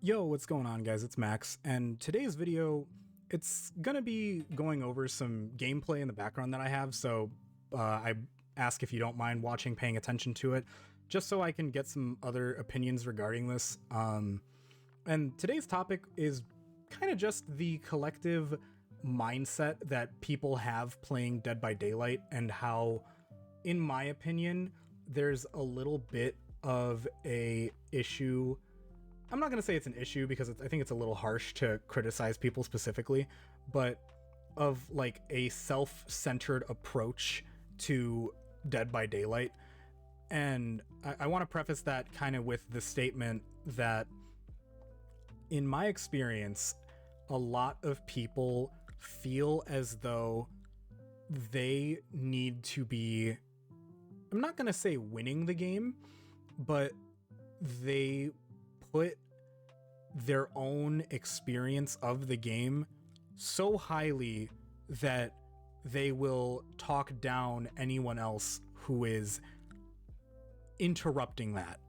Yo, what's going on, guys? It's Max, and today's video, it's gonna be going over some gameplay in the background that I have, so I ask if you don't mind watching, paying attention to it, just so I can get some other opinions regarding this. And today's topic is kind of just the collective mindset that people have playing Dead by Daylight, and how, in my opinion, there's a little bit of a issue. I'm not going to say it's an issue because I think it's a little harsh to criticize people specifically, but of like a self-centered approach to Dead by Daylight. And I want to preface that kind of with the statement that, in my experience, a lot of people feel as though they need to be, I'm not going to say winning the game, but they put their own experience of the game so highly that they will talk down anyone else who is interrupting that.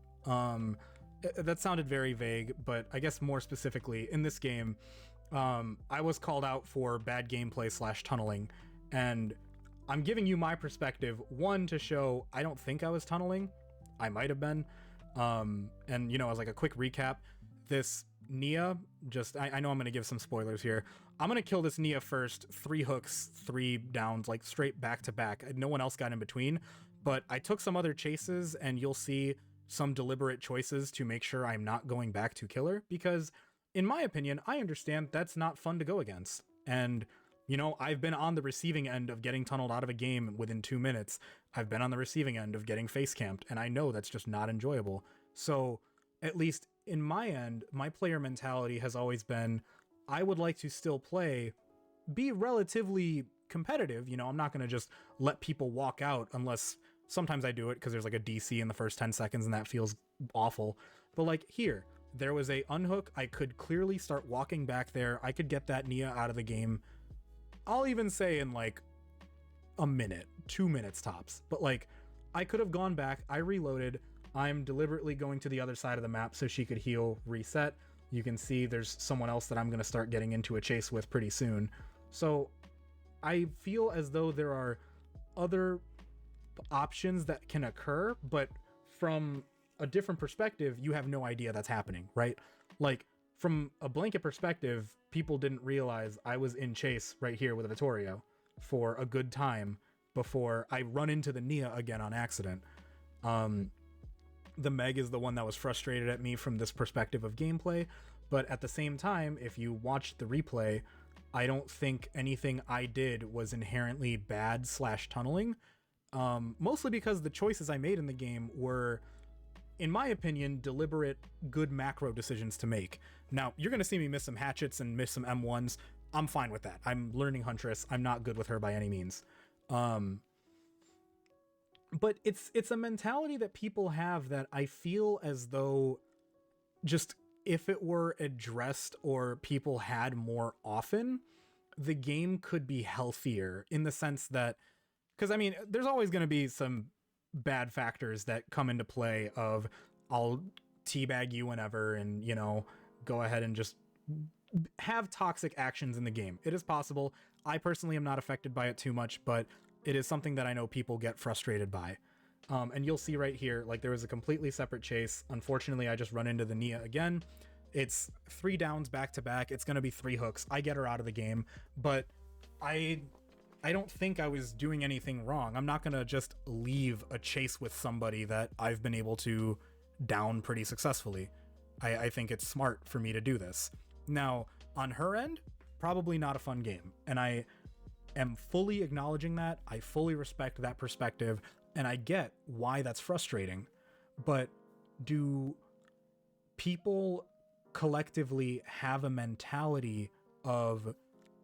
That sounded very vague, but I guess more specifically in this game, I was called out for bad gameplay / tunneling, and I'm giving you my perspective, one, to show I don't think I was tunneling. I might have been. And, you know, as like a quick recap, this Nia, I know I'm going to give some spoilers here. I'm going to kill this Nia first, 3 hooks, 3 downs, like straight back to back. No one else got in between, but I took some other chases, and you'll see some deliberate choices to make sure I'm not going back to kill her, because in my opinion, I understand that's not fun to go against. And, you know, I've been on the receiving end of getting tunneled out of a game within 2 minutes. I've been on the receiving end of getting face camped, and I know that's just not enjoyable. So at least in my end, my player mentality has always been, I would like to still play, be relatively competitive. You know, I'm not going to just let people walk out, unless sometimes I do it because there's like a DC in the first 10 seconds and that feels awful. But like here, there was a unhook. I could clearly start walking back there. I could get that Nia out of the game. I'll even say in like a minute, 2 minutes tops. But like, I could have gone back. I reloaded. I'm deliberately going to the other side of the map so she could heal, reset. You can see there's someone else that I'm going to start getting into a chase with pretty soon. So I feel as though there are other options that can occur, but from a different perspective, you have no idea that's happening, right? Like, from a blanket perspective, people didn't realize I was in chase right here with a Vittorio for a good time before I run into the Nia again on accident. The Meg is the one that was frustrated at me from this perspective of gameplay, but at the same time, if you watched the replay, I don't think anything I did was inherently bad / tunneling, mostly because the choices I made in the game were, in my opinion, deliberate, good macro decisions to make. Now, you're going to see me miss some hatchets and miss some M1s. I'm fine with that. I'm learning Huntress. I'm not good with her by any means. But it's a mentality that people have that I feel as though, just if it were addressed or people had more often, the game could be healthier, in the sense that, because I mean, there's always going to be some bad factors that come into play of, I'll teabag you whenever and, you know, go ahead and just have toxic actions in the game. It is possible. I personally am not affected by it too much, but it is something that I know people get frustrated by. And you'll see right here, like, there was a completely separate chase. Unfortunately, I just run into the Nia again. It's 3 downs back to back. It's going to be 3 hooks. I get her out of the game, but I don't think I was doing anything wrong. I'm not going to just leave a chase with somebody that I've been able to down pretty successfully. I think it's smart for me to do this. Now, on her end, probably not a fun game. And I am fully acknowledging that. I fully respect that perspective, and I get why that's frustrating. But do people collectively have a mentality of,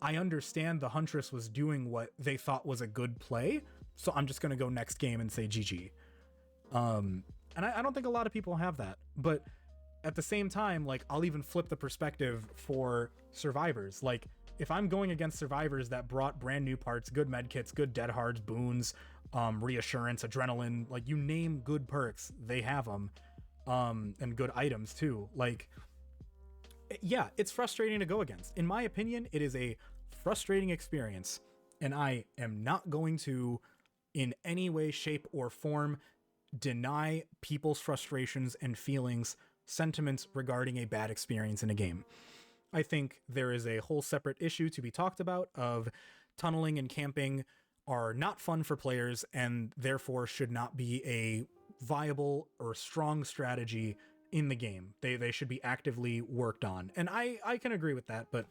I understand the Huntress was doing what they thought was a good play, so I'm just going to go next game and say GG. And I don't think a lot of people have that. But at the same time, like, I'll even flip the perspective for survivors. Like, if I'm going against survivors that brought brand new parts, good medkits, good dead hards, boons, reassurance, adrenaline, like, you name good perks, they have them, and good items too. Like, Yeah, it's frustrating to go against. In my opinion, it is a frustrating experience, and I am not going to, in any way, shape, or form, deny people's frustrations and feelings, sentiments regarding a bad experience in a game. I think there is a whole separate issue to be talked about of tunneling and camping are not fun for players and therefore should not be a viable or strong strategy in the game. They should be actively worked on. And I can agree with that, but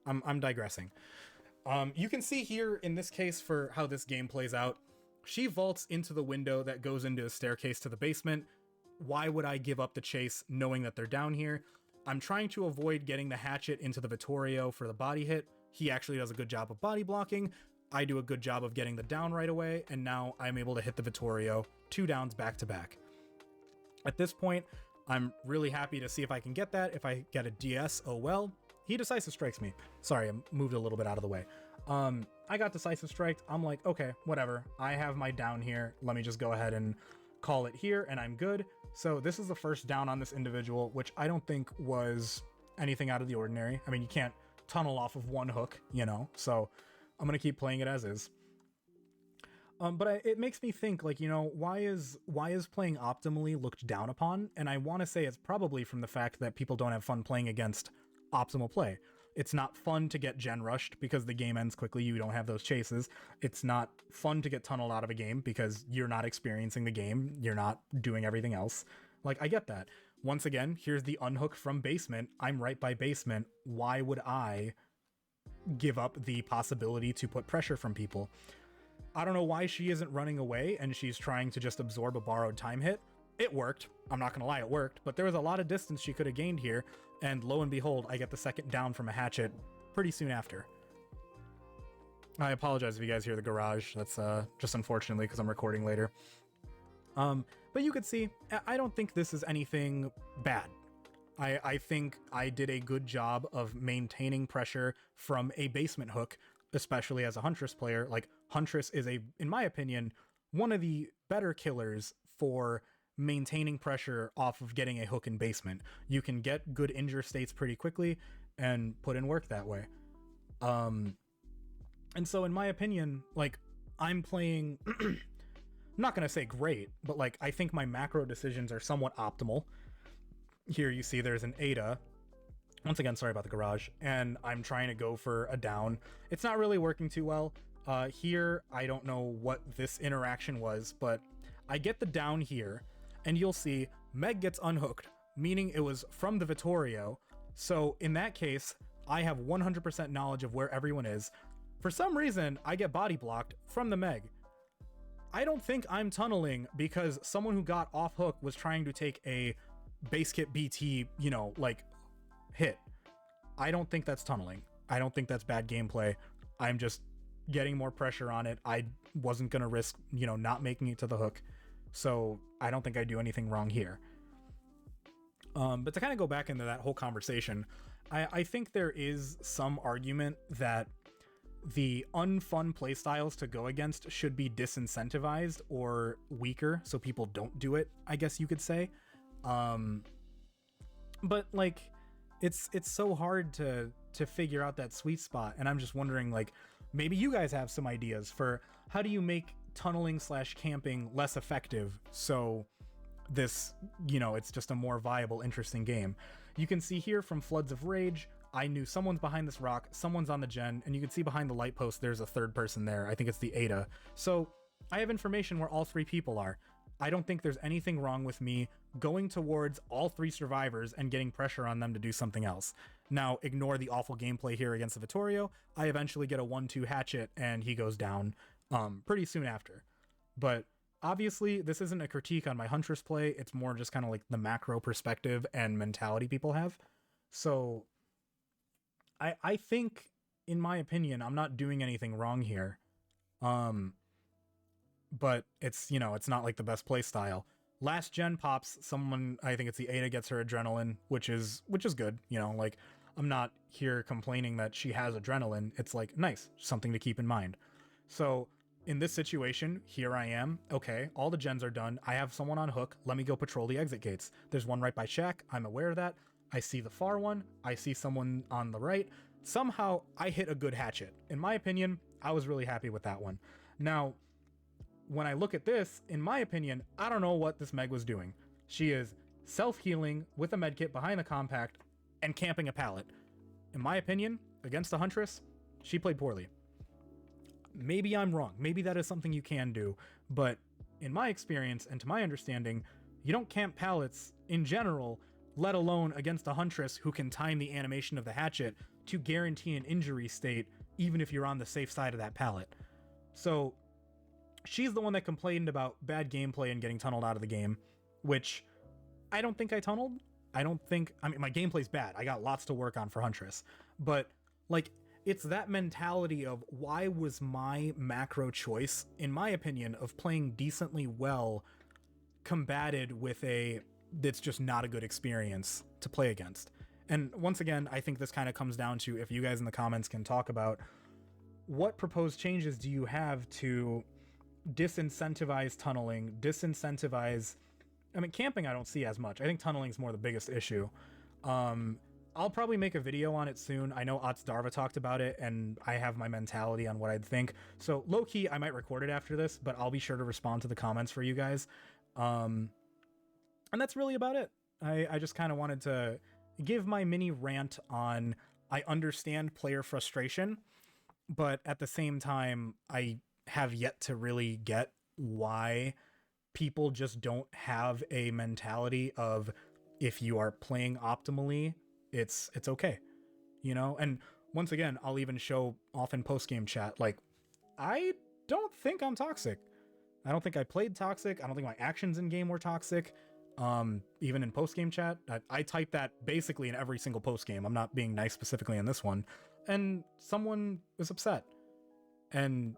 I'm digressing. You can see here in this case for how this game plays out. She vaults into the window that goes into a staircase to the basement. Why would I give up the chase knowing that they're down here? I'm trying to avoid getting the hatchet into the Vittorio for the body hit. He actually does a good job of body blocking. I do a good job of getting the down right away, and now I'm able to hit the Vittorio 2 downs back to back. At this point, I'm really happy to see if I can get that. If I get a DS, oh well. He decisive strikes me. Sorry, I moved a little bit out of the way. I got decisive striked. I'm like, okay, whatever. I have my down here. Let me just go ahead and call it here, and I'm good. So this is the first down on this individual, which I don't think was anything out of the ordinary. I mean, you can't tunnel off of one hook, you know? So I'm going to keep playing it as is. But it makes me think, like, you know, why is playing optimally looked down upon? And I want to say it's probably from the fact that people don't have fun playing against optimal play. It's not fun to get gen rushed because the game ends quickly. You don't have those chases. It's not fun to get tunneled out of a game because you're not experiencing the game. You're not doing everything else. Like, I get that. Once again, here's the unhook from basement. I'm right by basement. Why would I give up the possibility to put pressure from people? I don't know why she isn't running away and she's trying to just absorb a borrowed time hit. It worked. I'm not going to lie, it worked. But there was a lot of distance she could have gained here. And lo and behold, I get the second down from a hatchet pretty soon after. I apologize if you guys hear the garage. That's just unfortunately because I'm recording later. But you could see, I don't think this is anything bad. I think I did a good job of maintaining pressure from a basement hook, especially as a Huntress player. Like, Huntress is in my opinion, one of the better killers for maintaining pressure off of getting a hook in basement. You can get good injure states pretty quickly and put in work that way. And so in my opinion, like, I'm playing, I'm not going to say great, but like, I think my macro decisions are somewhat optimal. Here you see there's an Ada. Once again, sorry about the garage. And I'm trying to go for a down. It's not really working too well. Here, I don't know what this interaction was, but I get the down here, and you'll see Meg gets unhooked, meaning it was from the Vittorio. So in that case, I have 100% knowledge of where everyone is. For some reason, I get body blocked from the Meg. I don't think I'm tunneling because someone who got off hook was trying to take a base kit BT, you know, like, hit. I don't think that's tunneling. I don't think that's bad gameplay. I'm just getting more pressure on it. I wasn't going to risk, you know, not making it to the hook. So I don't think I do anything wrong here. But to kind of go back into that whole conversation, I think there is some argument that the unfun playstyles to go against should be disincentivized or weaker so people don't do it, I guess you could say. But like, it's so hard to figure out that sweet spot, and I'm just wondering, like, maybe you guys have some ideas for how do you make tunneling / camping less effective so this, you know, it's just a more viable, interesting game. You can see here from Floods of Rage, I knew someone's behind this rock, someone's on the gen, and you can see behind the light post there's a third person there. I think it's the Ada. So I have information where all 3 people are. I don't think there's anything wrong with me going towards all 3 survivors and getting pressure on them to do something else. Now, ignore the awful gameplay here against the Vittorio. I eventually get a 1-2 hatchet and he goes down pretty soon after. But obviously, this isn't a critique on my Huntress play. It's more just kind of like the macro perspective and mentality people have. So I think, in my opinion, I'm not doing anything wrong here. But it's, you know, it's not like the best play style. Last gen pops, someone, I think it's the Ada, gets her adrenaline, which is good. You know, like, I'm not here complaining that she has adrenaline. It's like, nice, something to keep in mind. So in this situation, here I am. Okay, all the gens are done. I have someone on hook. Let me go patrol the exit gates. There's one right by Shack. I'm aware of that. I see the far one, I see someone on the right. Somehow I hit a good hatchet. In my opinion, I was really happy with that one. Now, when I look at this, in my opinion, I don't know what this Meg was doing. She is self-healing with a medkit behind the compact and camping a pallet. In my opinion, against the Huntress, she played poorly. Maybe I'm wrong. Maybe that is something you can do. But in my experience and to my understanding, you don't camp pallets in general, let alone against a Huntress who can time the animation of the hatchet to guarantee an injury state, even if you're on the safe side of that pallet. So she's the one that complained about bad gameplay and getting tunneled out of the game, which I don't think I tunneled. I mean, my gameplay's bad. I got lots to work on for Huntress. But, like, it's that mentality of why was my macro choice, in my opinion, of playing decently well combated with that's just not a good experience to play against. And once again, I think this kind of comes down to, if you guys in the comments can talk about what proposed changes do you have to disincentivize tunneling, I mean, camping I don't see as much. I think tunneling is more the biggest issue. I'll probably make a video on it soon. I know Darva talked about it, and I have my mentality on what I'd think. So low-key, I might record it after this, but I'll be sure to respond to the comments for you guys. And that's really about it. I just kind of wanted to give my mini rant on, I understand player frustration, but at the same time, I have yet to really get why people just don't have a mentality of, if you are playing optimally, it's okay, you know? And once again, I'll even show off in post-game chat, like, I don't think I'm toxic. I don't think I played toxic. I don't think my actions in game were toxic. Even in post-game chat, I type that basically in every single post-game. I'm not being nice specifically in this one. And someone was upset. And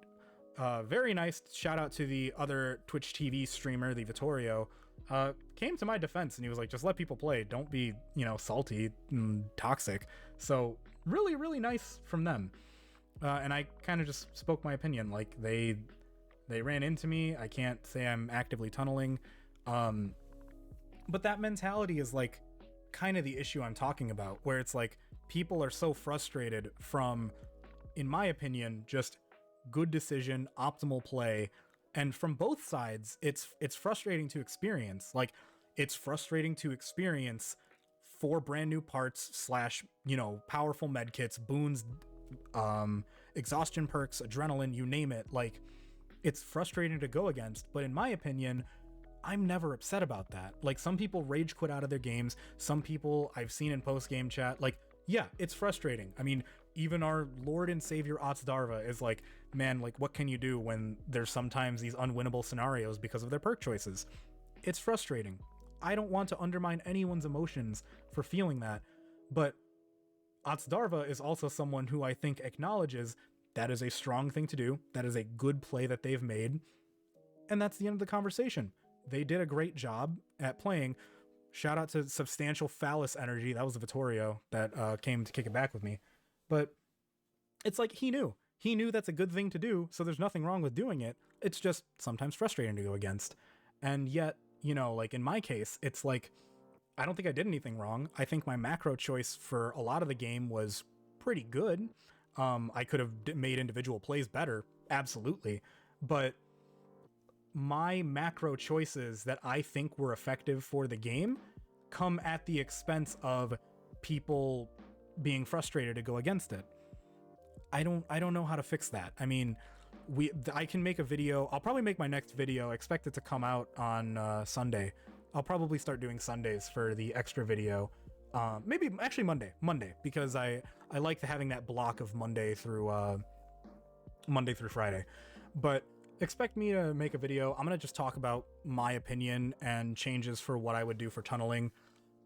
very nice shout out to the other Twitch TV streamer, the Vittorio, came to my defense and he was like, just let people play. Don't be, salty and toxic. So really, really nice from them. And I kind of just spoke my opinion. Like they ran into me. I can't say I'm actively tunneling. But that mentality is like kind of the issue I'm talking about, where it's like people are so frustrated from, in my opinion, just good decision, optimal play. And from both sides, it's frustrating to experience. Like, it's frustrating to experience 4 brand new parts / powerful medkits, boons, exhaustion perks, adrenaline, you name it. Like, it's frustrating to go against. But in my opinion, I'm never upset about that. Like, some people rage quit out of their games. Some people I've seen in post-game chat, like, yeah, it's frustrating. I mean, even our Lord and Savior Darva is like, man, like, what can you do when there's sometimes these unwinnable scenarios because of their perk choices? It's frustrating. I don't want to undermine anyone's emotions for feeling that, but Darva is also someone who I think acknowledges that is a strong thing to do. That is a good play that they've made. And that's the end of the conversation. They did a great job at playing. Shout out to Substantial Phallus Energy. That was the Vittorio that came to kick it back with me. But it's like he knew that's a good thing to do, so there's nothing wrong with doing it. It's just sometimes frustrating to go against. And yet, like in my case, it's like, I don't think I did anything wrong. I think my macro choice for a lot of the game was pretty good. I could have made individual plays better, absolutely. But my macro choices that I think were effective for the game come at the expense of people being frustrated to go against it. I don't know how to fix that. I mean, I can make a video. I'll probably make my next video. I expect it to come out on Sunday. I'll probably start doing Sundays for the extra video. Maybe actually Monday, because I like having that block of Monday through Friday. But expect me to make a video. I'm going to just talk about my opinion and changes for what I would do for tunneling.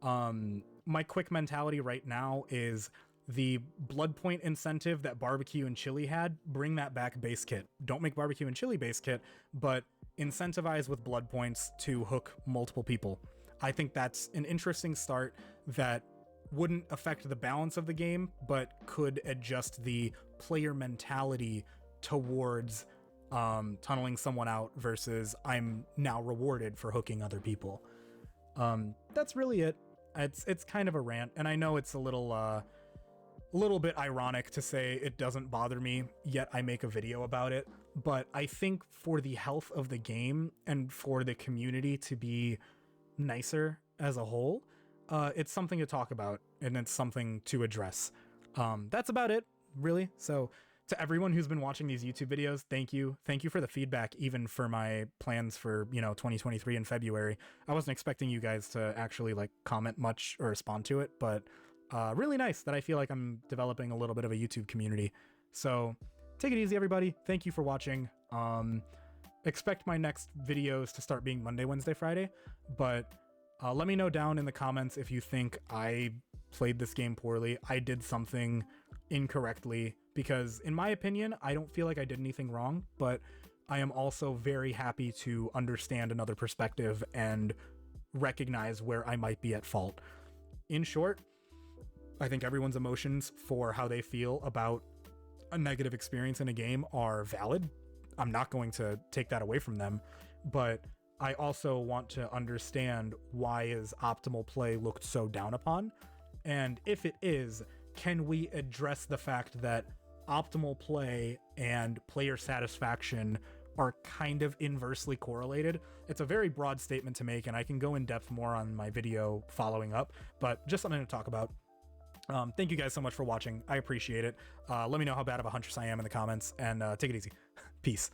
My quick mentality right now is the blood point incentive that barbecue and chili had, bring that back base kit. Don't make barbecue and chili base kit, but incentivize with blood points to hook multiple people. I think that's an interesting start that wouldn't affect the balance of the game, but could adjust the player mentality towards tunneling someone out versus I'm now rewarded for hooking other people. That's really it. It's kind of a rant, and I know it's a little bit ironic to say it doesn't bother me, yet I make a video about it. But I think for the health of the game and for the community to be nicer as a whole, it's something to talk about and it's something to address. That's about it, really. So to everyone who's been watching these YouTube videos, thank you. Thank you for the feedback, even for my plans for, 2023 in February. I wasn't expecting you guys to actually like comment much or respond to it, but really nice that I feel like I'm developing a little bit of a YouTube community. So take it easy, everybody. Thank you for watching. Expect my next videos to start being Monday, Wednesday, Friday, but let me know down in the comments if you think I played this game poorly, I did something incorrectly, because in my opinion, I don't feel like I did anything wrong, but I am also very happy to understand another perspective and recognize where I might be at fault. In short, I think everyone's emotions for how they feel about a negative experience in a game are valid. I'm not going to take that away from them, but I also want to understand why is optimal play looked so down upon, and if it is, can we address the fact that optimal play and player satisfaction are kind of inversely correlated? It's a very broad statement to make, and I can go in depth more on my video following up, but just something to talk about. Thank you guys so much for watching. I appreciate it. Let me know how bad of a huntress I am in the comments, and take it easy. Peace.